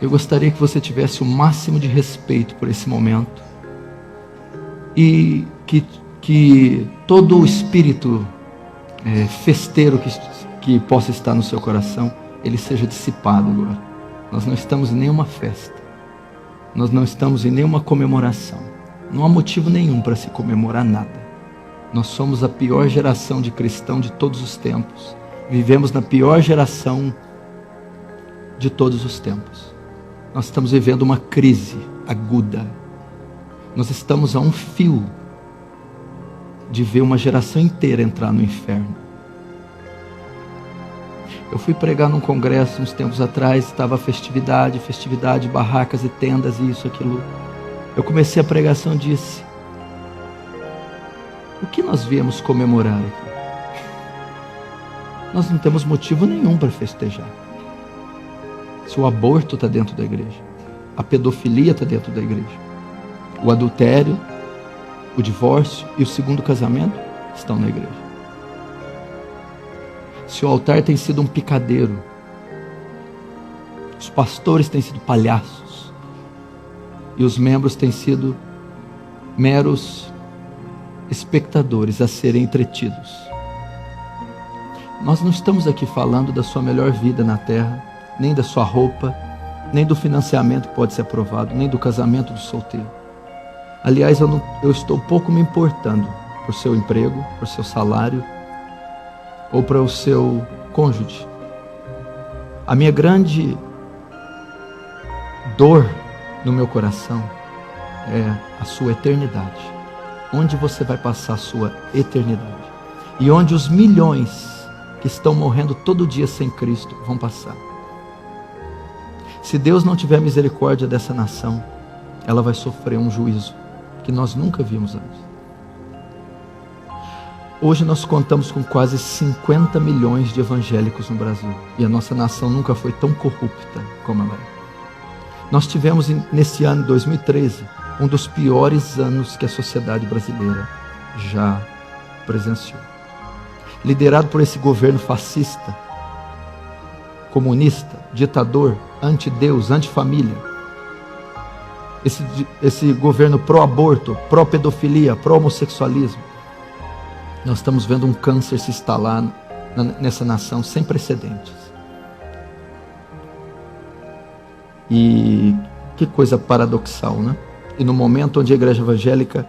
Eu gostaria que você tivesse o máximo de respeito por esse momento e que todo o espírito festeiro que possa estar no seu coração, ele seja dissipado agora. Nós não estamos em nenhuma festa, nós não estamos em nenhuma comemoração, não há motivo nenhum para se comemorar nada. Nós somos a pior geração de cristão de todos os tempos, vivemos na pior geração de todos os tempos. Nós estamos vivendo uma crise aguda, nós estamos a um fio de ver uma geração inteira entrar no inferno. Eu fui pregar num congresso uns tempos atrás, estava festividade, barracas e tendas e isso, aquilo. Eu comecei a pregação e disse: o que nós viemos comemorar aqui? Nós não temos motivo nenhum para festejar. Se o aborto está dentro da igreja, a pedofilia está dentro da igreja, o adultério, o divórcio e o segundo casamento estão na igreja. Se o altar tem sido um picadeiro, os pastores têm sido palhaços e os membros têm sido meros espectadores a serem entretidos. Nós não estamos aqui falando da sua melhor vida na terra, nem da sua roupa, nem do financiamento que pode ser aprovado, nem do casamento do solteiro. Aliás, eu estou pouco me importando por seu emprego, por seu salário ou para o seu cônjuge. A minha grande dor no meu coração é a sua eternidade. Onde você vai passar a sua eternidade? E onde os milhões que estão morrendo todo dia sem Cristo vão passar? Se Deus não tiver misericórdia dessa nação, ela vai sofrer um juízo que nós nunca vimos antes. Hoje nós contamos com quase 50 milhões de evangélicos no Brasil. E a nossa nação nunca foi tão corrupta como ela é. Nós tivemos nesse ano, 2013, um dos piores anos que a sociedade brasileira já presenciou. Liderado por esse governo fascista, comunista, ditador, anti-Deus, anti-família. Esse governo pró-aborto, pró-pedofilia, pró-homossexualismo. Nós estamos vendo um câncer se instalar nessa nação sem precedentes. E que coisa paradoxal, né? E no momento onde a igreja evangélica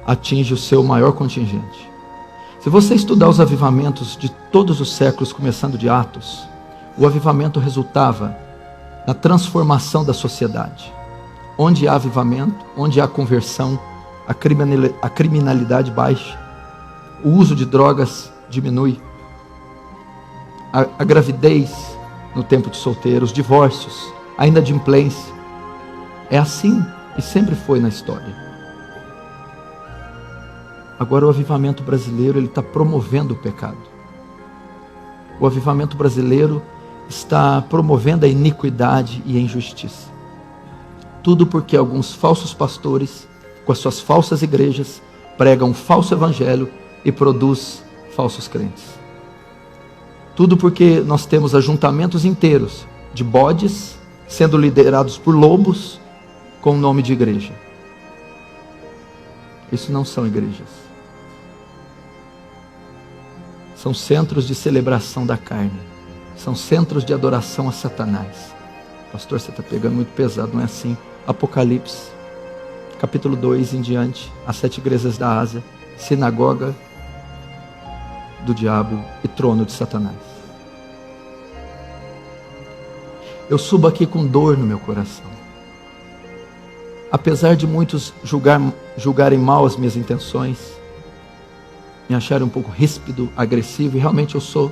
atinge o seu maior contingente. Se você estudar os avivamentos de todos os séculos, começando de Atos, o avivamento resultava na transformação da sociedade. Onde há avivamento, onde há conversão, a criminalidade baixa, o uso de drogas diminui, a gravidez no tempo de solteiro, os divórcios, a inadimplência. É assim e sempre foi na história. Agora o avivamento brasileiro está promovendo o pecado. O avivamento brasileiro está promovendo a iniquidade e a injustiça. Tudo porque alguns falsos pastores, com as suas falsas igrejas, pregam um falso evangelho e produz falsos crentes. Tudo porque nós temos ajuntamentos inteiros de bodes sendo liderados por lobos com o nome de igreja. Isso não são igrejas. São centros de celebração da carne. São centros de adoração a Satanás. Pastor, você está pegando muito pesado, não é assim? Apocalipse, capítulo 2 em diante, as 7 igrejas da Ásia, sinagoga do diabo e trono de Satanás. Eu subo aqui com dor no meu coração. Apesar de muitos julgarem mal as minhas intenções, me acharem um pouco ríspido, agressivo, e realmente eu sou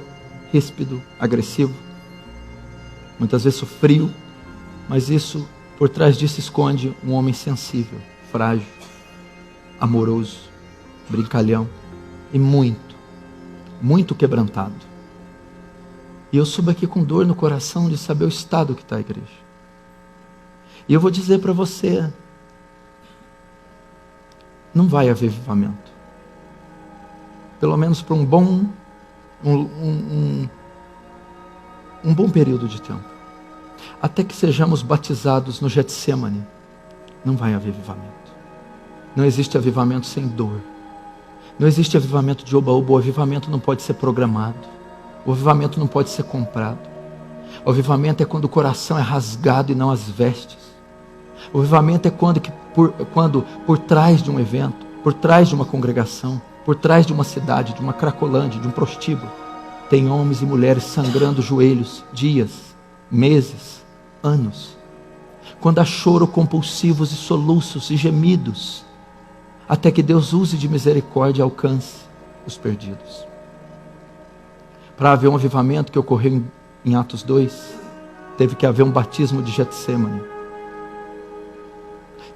ríspido, agressivo, muitas vezes sou frio, mas por trás disso esconde um homem sensível, frágil, amoroso, brincalhão e muito quebrantado. E eu subo aqui com dor no coração de saber o estado que está a igreja. E eu vou dizer para você, não vai haver avivamento. Pelo menos por um bom período de tempo. Até que sejamos batizados no Getsemane, não vai haver avivamento. Não existe avivamento sem dor. Não existe avivamento de oba-oba. O avivamento não pode ser programado. O avivamento não pode ser comprado. O avivamento é quando o coração é rasgado e não as vestes. O avivamento é quando por trás de um evento, por trás de uma congregação, por trás de uma cidade, de uma cracolândia, de um prostíbulo, tem homens e mulheres sangrando joelhos, dias, meses, anos. Quando há choro compulsivos e soluços e gemidos, até que Deus use de misericórdia e alcance os perdidos. Para haver um avivamento que ocorreu em Atos 2, teve que haver um batismo de Getsemane.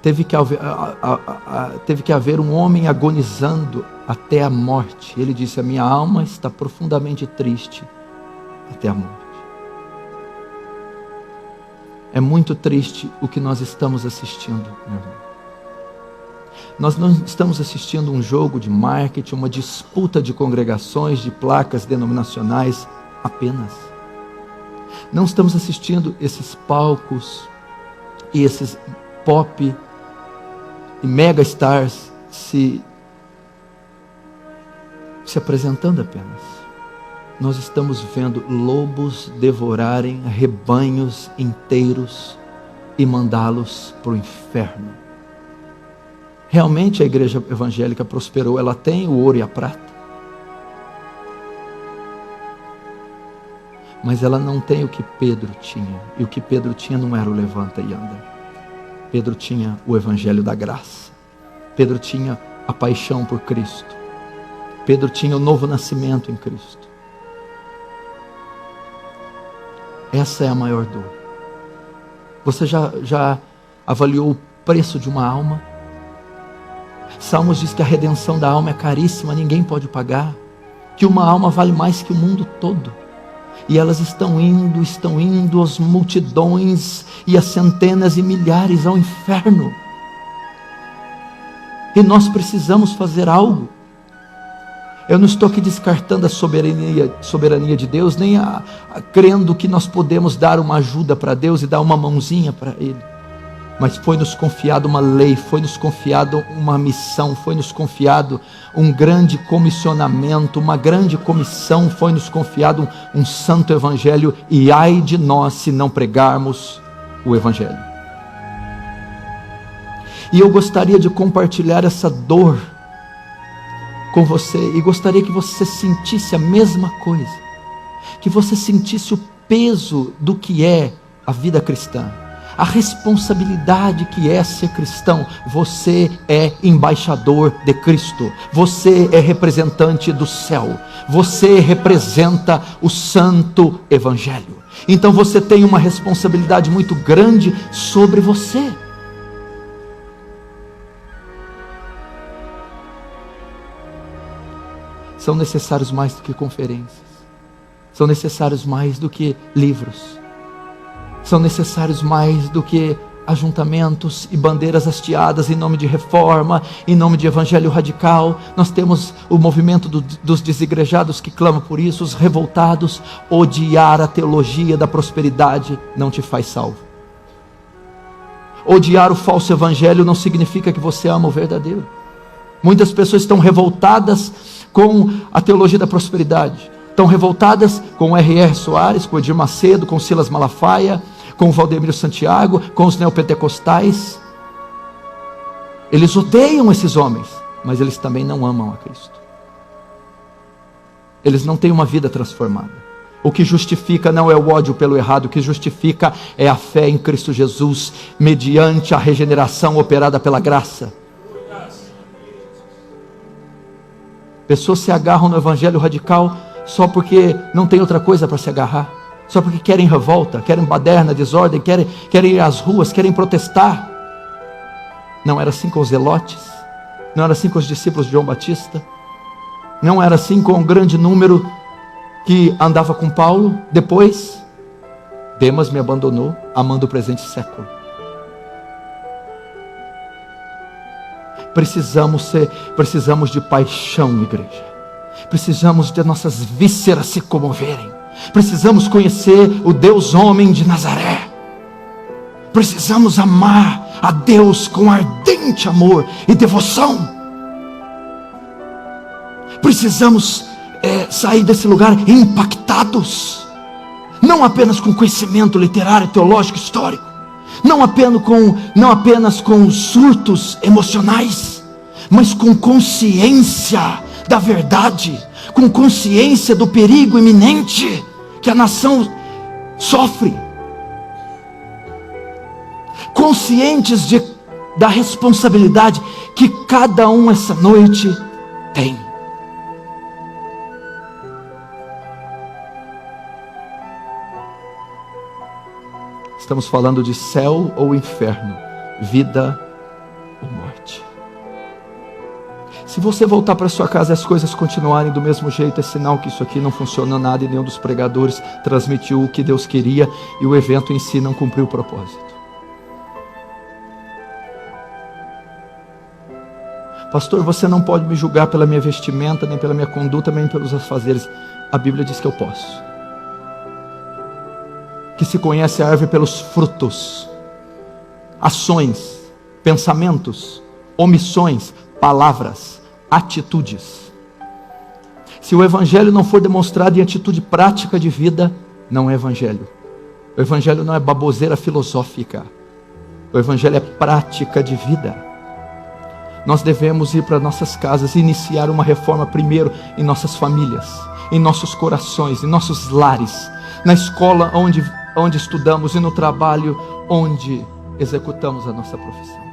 Teve que haver um homem agonizando até a morte. Ele disse: a minha alma está profundamente triste até a morte. É muito triste o que nós estamos assistindo, meu irmão. Nós não estamos assistindo um jogo de marketing, uma disputa de congregações, de placas denominacionais apenas. Não estamos assistindo esses palcos e esses pop e mega stars se apresentando apenas. Nós estamos vendo lobos devorarem rebanhos inteiros e mandá-los para o inferno. Realmente a igreja evangélica prosperou, ela tem o ouro e a prata, mas ela não tem o que Pedro tinha, e o que Pedro tinha não era o levanta e anda. Pedro tinha o evangelho da graça, Pedro tinha a paixão por Cristo, Pedro tinha o novo nascimento em Cristo. Essa é a maior dor. Você já avaliou o preço de uma alma? Salmos diz que a redenção da alma é caríssima, ninguém pode pagar, que uma alma vale mais que o mundo todo. E elas estão indo as multidões e as centenas e milhares ao inferno. E nós precisamos fazer algo. Eu não estou aqui descartando a soberania de Deus, nem crendo que nós podemos dar uma ajuda para Deus e dar uma mãozinha para Ele. Mas foi-nos confiado uma lei, foi-nos confiado uma missão, foi-nos confiado um grande comissionamento, uma grande comissão, foi-nos confiado um santo evangelho, e ai de nós se não pregarmos o evangelho. E eu gostaria de compartilhar essa dor com você, e gostaria que você sentisse a mesma coisa, que você sentisse o peso do que é a vida cristã, a responsabilidade que é ser cristão. Você é embaixador de Cristo, você é representante do céu, você representa o santo evangelho. Então você tem uma responsabilidade muito grande sobre você. São necessários mais do que conferências, são necessários mais do que livros, são necessários mais do que ajuntamentos e bandeiras hasteadas em nome de reforma, em nome de evangelho radical. Nós temos o movimento dos desigrejados que clama por isso, os revoltados. Odiar a teologia da prosperidade não te faz salvo. Odiar o falso evangelho não significa que você ama o verdadeiro. Muitas pessoas estão revoltadas com a teologia da prosperidade, estão revoltadas com o R.R. Soares, com o Edir Macedo, com o Silas Malafaia, com o Valdemiro Santiago, com os neopentecostais. Eles odeiam esses homens, mas eles também não amam a Cristo. Eles não têm uma vida transformada. O que justifica não é o ódio pelo errado, o que justifica é a fé em Cristo Jesus, mediante a regeneração operada pela graça. Pessoas se agarram no evangelho radical só porque não tem outra coisa para se agarrar, só porque querem revolta, querem baderna, desordem, querem ir às ruas, querem protestar. Não era assim com os zelotes, não era assim com os discípulos de João Batista, não era assim com o grande número que andava com Paulo. Depois, Demas me abandonou, amando o presente século. Precisamos de paixão, igreja. Precisamos de nossas vísceras se comoverem. Precisamos conhecer o Deus homem de Nazaré. Precisamos amar a Deus com ardente amor e devoção. Precisamos sair desse lugar impactados, não apenas com conhecimento literário, teológico, histórico, não apenas com surtos emocionais, mas com consciência da verdade, com consciência do perigo iminente que a nação sofre, conscientes da responsabilidade que cada um essa noite tem. Estamos falando de céu ou inferno, vida ou morte. Se você voltar para sua casa e as coisas continuarem do mesmo jeito, é sinal que isso aqui não funciona nada e nenhum dos pregadores transmitiu o que Deus queria e o evento em si não cumpriu o propósito. Pastor, você não pode me julgar pela minha vestimenta, nem pela minha conduta, nem pelos afazeres. A Bíblia diz que eu posso. Que se conhece a árvore pelos frutos, ações, pensamentos, omissões, palavras, atitudes. Se o Evangelho não for demonstrado em atitude prática de vida, não é Evangelho. O Evangelho não é baboseira filosófica. O Evangelho é prática de vida. Nós devemos ir para nossas casas e iniciar uma reforma primeiro em nossas famílias, em nossos corações, em nossos lares, na escola onde estudamos e no trabalho onde executamos a nossa profissão.